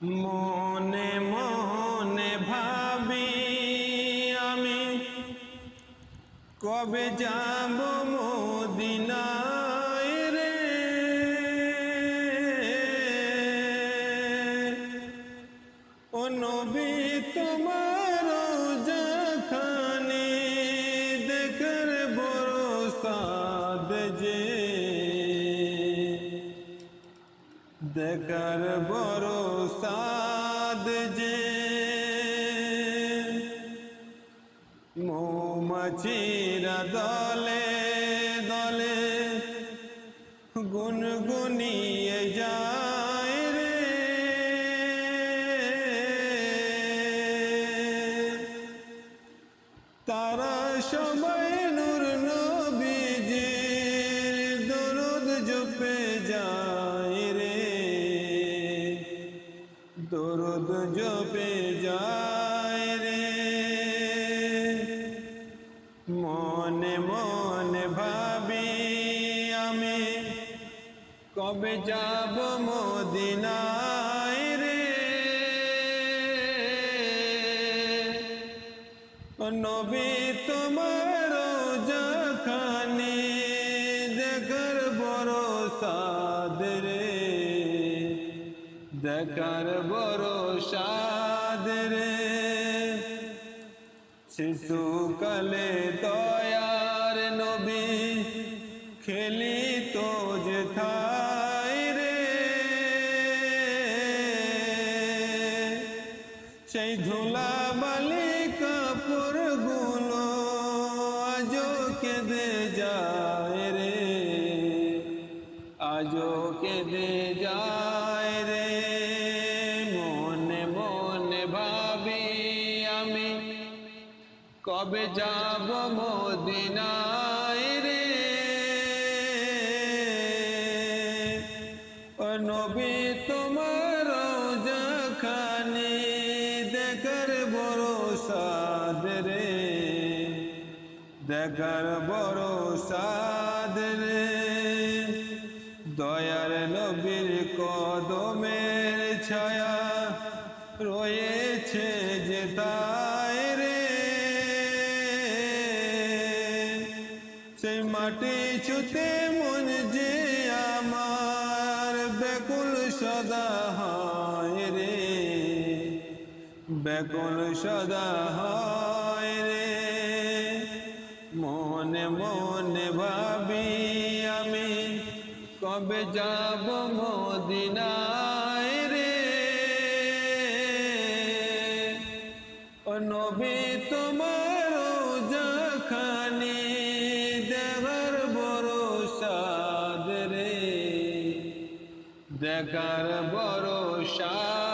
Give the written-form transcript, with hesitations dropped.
মনে মনে ভাবি আমি কবে যাব মদিনায় রে। ও নবী তোমার রওজাখানি দেখার বড় সাদ যে, দেখার বড় সাদ যে। মৌমাছিরা দলে দলে গুনগুনিয়ে যায় রে। তারা সবাই নূর নবীজির দরুদ জপে যায় রে, দরুদ জপে যায় রে। মনে মনে ভাবি আমি কবে যাব মদিনায় রে। নবী তোমার রওজাখানি দেখার বড় সাদ রে, দেখার বড় সাদ রে। শিশুকালে দয়ার নবী খেলিত যেথায় রে। সেই ধুলা বালি কাপড়গুলো আজও কেঁদে যায় রে, আজও কেঁদে যায় রে। মনে মনে ভাবি আমি কবে যাব মদিনায় রে। ও নবী তোমার রওজাখানি দেখার বড় সাদ রে, দেখার বড় সাদ রে। দয়ার নবীর কদমের ছায়া রয়েছে যে তাই রে। সেই মাটি ছুতে মন যে আমার ব্যাকুল সদা হয় রে, ব্যাকুল সদা হয় রে। মনে মনে ভাবি আমি কবে যাব মদিনায় রে। ও নবী তোমার রওজাখানি দেখার বড় সাদ রে, দেখার বড় সাদ।